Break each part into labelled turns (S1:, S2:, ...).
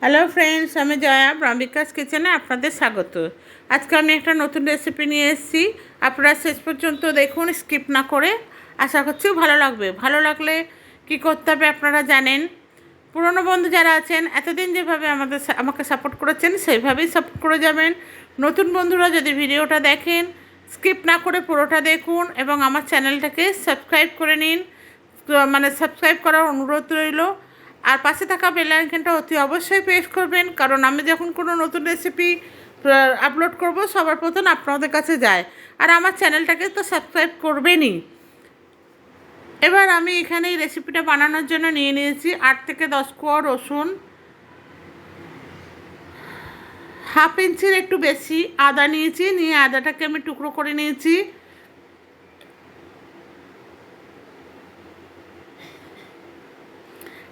S1: Hello friends, আমি জয়া ব্রাম্বিকাস কিচেনে আপনাদের স্বাগত। আজকে আমি একটা নতুন রেসিপি নিয়ে এসেছি। আপনারা শেষ পর্যন্ত দেখুন, স্কিপ না করে। আশা করছি ভালো লাগবে। ভালো লাগলে কি করতে হবে আপনারা জানেন। পুরনো বন্ধু যারা আছেন, এতদিন যেভাবে আমাকে সাপোর্ট করেছেন সেইভাবেই সাপোর্ট করে যাবেন। নতুন বন্ধুরা যদি ভিডিওটা দেখেন, স্কিপ না করে পুরোটা দেখুন এবং আমার চ্যানেলটাকে সাবস্ক্রাইব করে নিন। সাবস্ক্রাইব করার অনুরোধ রইল। আর পাশে থাকা বেল আইকনটা অতি অবশ্যই প্রেস করবেন, কারণ আমি যখন কোনো নতুন রেসিপি আপলোড করব সবার প্রথম আপনাদের কাছে যায়। আর আমার চ্যানেলটাকে তো সাবস্ক্রাইব করবেনই। এবার আমি এখানে এই রেসিপিটা বানানোর জন্য নিয়ে নিয়েছি 8 থেকে 10 কোয়া রসুন, হাফ ইঞ্চির একটু বেশি আদা নিয়েছি। নিয়ে আদাটাকে আমি টুকরো করে নিয়েছি।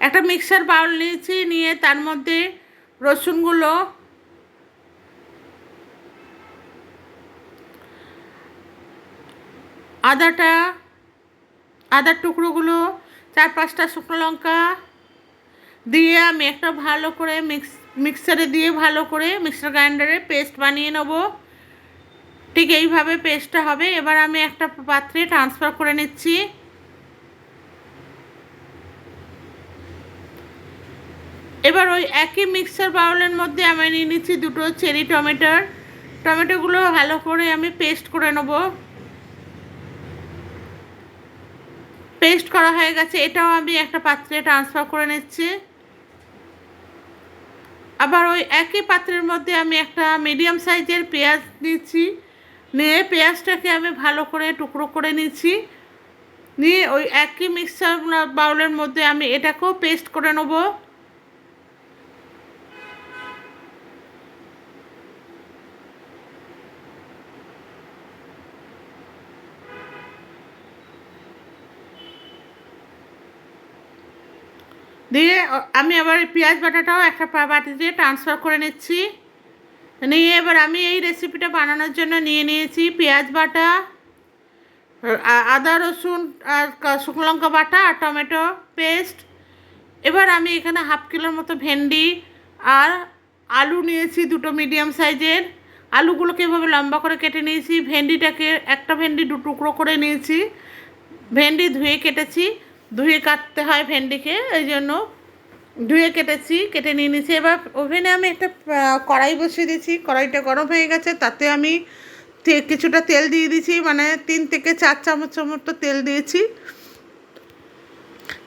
S1: একটা মিক্সার বাউল নিয়েছি, নিয়ে তার মধ্যে রসুনগুলো, আদার টুকরোগুলো, 4-5টা শুকনো লঙ্কা দিয়ে আমি একটা ভালো করে মিক্সারে দিয়ে ভালো করে মিক্সার গ্রাইন্ডারে পেস্ট বানিয়ে নেব। ঠিক এইভাবে পেস্টটা হবে। এবার আমি একটা পাত্রে ট্রান্সফার করে নিচ্ছি। এবার ওই একই মিক্সার বাউলের মধ্যে আমি নিয়ে নিচ্ছি 2টো চেরি টমেটোগুলো ভালো করে আমি পেস্ট করে নেব। পেস্ট করা হয়ে গেছে, এটাও আমি একটা পাত্রে ট্রান্সফার করে নিচ্ছি। আবার ওই একই পাত্রের মধ্যে আমি একটা মিডিয়াম সাইজের পেঁয়াজ নিচ্ছি। নিয়ে পেঁয়াজটাকে আমি ভালো করে টুকরো করে নিচ্ছি। নিয়ে ওই একই মিক্সার বাউলের মধ্যে আমি এটাকেও পেস্ট করে নেব। দিয়ে আমি আবার পেঁয়াজ বাটাটাও একটা বাটিতে ট্রান্সফার করে নিচ্ছি। নিয়ে এবার আমি এই রেসিপিটা বানানোর জন্য নিয়ে নিয়েছি পেঁয়াজ বাটা, আদা রসুন আর শুকনো লঙ্কা বাটা আর টমেটো পেস্ট। এবার আমি এখানে হাফ কিলোর মতো ভেন্ডি আর আলু নিয়েছি, 2টো মিডিয়াম সাইজের। আলুগুলোকে এভাবে লম্বা করে কেটে নিয়েছি। ভেন্ডিটাকে একটা ভেন্ডি 2 টুকরো করে নিয়েছি। ভেন্ডি ধুয়ে কেটেছি, ধুয়ে কাটতে হয় ভেন্ডিকে, এই জন্য ধুয়ে কেটে নিয়ে নিয়েছি। এবার ওভেনে আমি একটা কড়াই বসিয়ে দিয়েছি। কড়াইটা গরম হয়ে গেছে, তাতে আমি কিছুটা তেল দিয়ে দিয়েছি, 3 থেকে 4 চামচের মতো তেল দিয়েছি।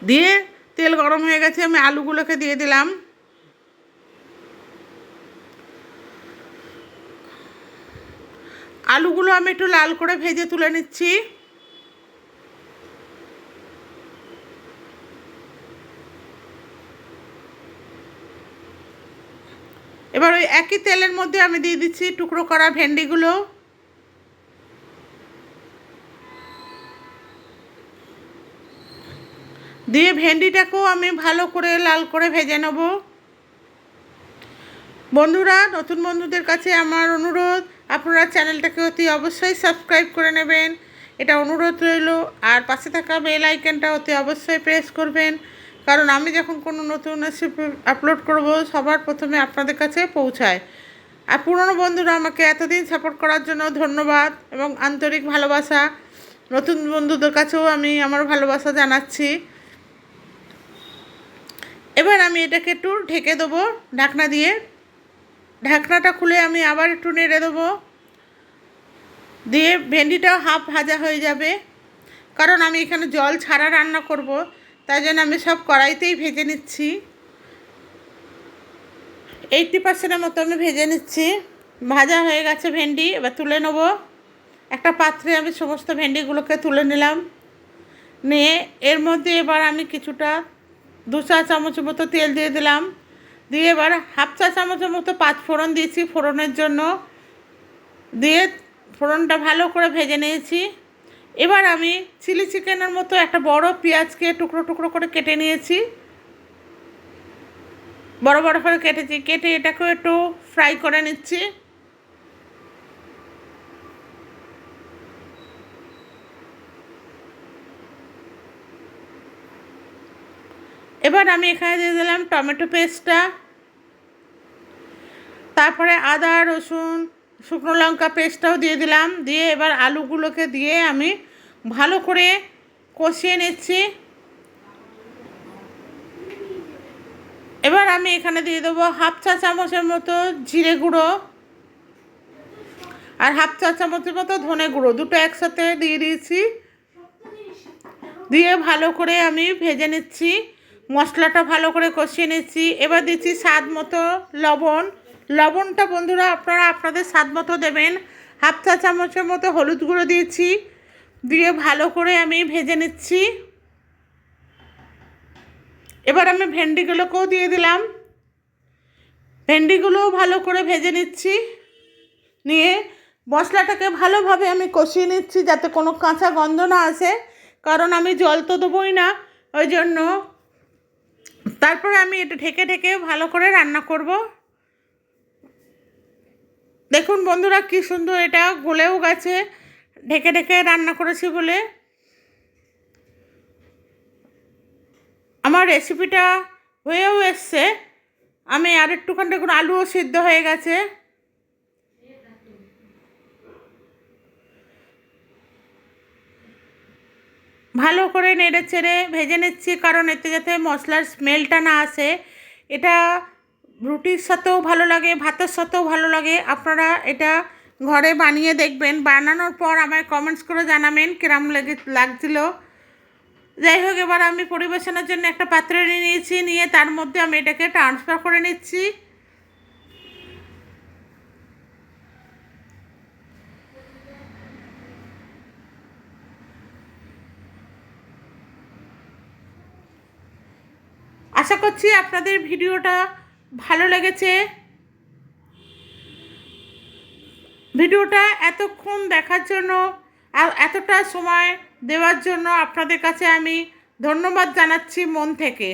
S1: দিয়ে তেল গরম হয়ে গেছে, আমি আলুগুলোকে দিয়ে দিলাম। আলুগুলো আমি একটু লাল করে ভেজে তুলে নিচ্ছি। এবার ওই একই তেলের মধ্যে আমি দিয়ে দিচ্ছি টুকরো করা ভেন্ডিগুলো। দিয়ে ভেন্ডিটাকেও আমি ভালো করে লাল করে ভেজে নেব। বন্ধুরা, নতুন বন্ধুদের কাছে আমার অনুরোধ, আপনারা চ্যানেলটাকে অতি অবশ্যই সাবস্ক্রাইব করে নেবেন, এটা অনুরোধ রইল। আর পাশে থাকা বেল আইকনটা অতি অবশ্যই প্রেস করবেন, কারণ আমি যখন কোনো নতুন রেসিপি আপলোড করব সবার প্রথমে আপনাদের কাছে পৌঁছায়। আর পুরনো বন্ধুরা আমাকে এতদিন সাপোর্ট করার জন্য ধন্যবাদ এবং আন্তরিক ভালোবাসা। নতুন বন্ধুদের কাছেও আমি আমার ভালোবাসা জানাচ্ছি। এবার আমি এটাকে একটু ঢেকে দেবো ঢাকনা দিয়ে। ঢাকনাটা খুলে আমি আবার একটু নেড়ে দেবো। দিয়ে ভেন্ডিটাও হাফ ভাজা হয়ে যাবে, কারণ আমি এখানে জল ছাড়া রান্না করব, তাই জন্য আমি সব কড়াইতেই ভেজে নিচ্ছি। 80% মতো আমি ভেজে নিচ্ছি। ভাজা হয়ে গেছে ভেন্ডি, এবার তুলে নেব। একটা পাত্রে আমি সমস্ত ভেন্ডিগুলোকে তুলে নিলাম। নিয়ে এর মধ্যে এবার আমি কিছুটা 2 চা চামচ মতো তেল দিয়ে দিলাম। দিয়ে এবার হাফ চা চামচের মতো 5 ফোড়ন দিয়েছি ফোড়নের জন্য। দিয়ে ফোড়নটা ভালো করে ভেজে নিয়েছি। এবার আমি চিলি চিকেনের মতো একটা বড় পেঁয়াজকে টুকরো টুকরো করে কেটে নিয়েছি, বড় বড় করে কেটে এটাকেও একটু ফ্রাই করে নিচ্ছি। এবার আমি এখানে দিয়ে দিলাম টমেটো পেস্টটা। তারপরে আদা রসুন শুকনো লঙ্কা পেস্টটাও দিয়ে দিলাম, দিয়ে এবার আলুগুলোকে দিয়ে আমি ভালো করে কষিয়ে নিচ্ছি। এবার আমি এখানে দিয়ে দেবো হাফ চা চামচের মতো জিরে গুঁড়ো আর হাফ চা চামচের মতো ধনে গুঁড়ো, দুটো একসাথে দিয়ে দিয়েছি। দিয়ে ভালো করে আমি ভেজে নিচ্ছি, মশলাটা ভালো করে কষিয়ে নিচ্ছি। এবার দিচ্ছি স্বাদ মতো লবণ। লবণটা বন্ধুরা আপনারা আপনাদের স্বাদ মতো দেবেন। হাফ চা চামচের মতো হলুদ গুঁড়ো দিয়েছি, দিয়ে ভালো করে আমি ভেজে নিচ্ছি। এবার আমি ভেন্ডিগুলোকেও দিয়ে দিলাম, ভেন্ডিগুলোও ভালো করে ভেজে নিচ্ছি। নিয়ে মশলাটাকে ভালোভাবে আমি কষিয়ে নিচ্ছি যাতে কোনো কাঁচা গন্ধ না আসে, কারণ আমি জল তো দেবোই না, ওই জন্য। তারপরে আমি এটা ঢেকে ঢেকে ভালো করে রান্না করব। দেখুন বন্ধুরা কি সুন্দর এটা গলেও গেছে ঢেকে ঢেকে রান্না করেছি বলে। আমার রেসিপিটা হয়েও এসছে, আমি আর একটুখানি দেখুন আলুও সিদ্ধ হয়ে গেছে। ভালো করে নেড়ে চেড়ে ভেজে নিচ্ছি, কারণ এতে যাতে মশলার স্মেলটা না আসে। এটা রুটির সাথেও ভালো লাগে, ভাতের সাথেও ভালো লাগে। আপনারা এটা ঘরে বানিয়ে দেখবেন, বানানোর পর আমায় কমেন্টস করে জানাবেন কিরম লাগছিল। যাই হোক, এবার আমি পরিবেশনের জন্য একটা পাত্রে নিয়ে নিয়েছি, নিয়ে তার মধ্যে আমি এটাকে ট্রান্সফার করে নিচ্ছি। আশা করছি আপনাদের ভিডিওটা ভালো লেগেছে। ভিডিওটা এতক্ষণ দেখার জন্য আর এতটা সময় দেওয়ার জন্য আপনাদের কাছে আমি ধন্যবাদ জানাচ্ছি মন থেকে।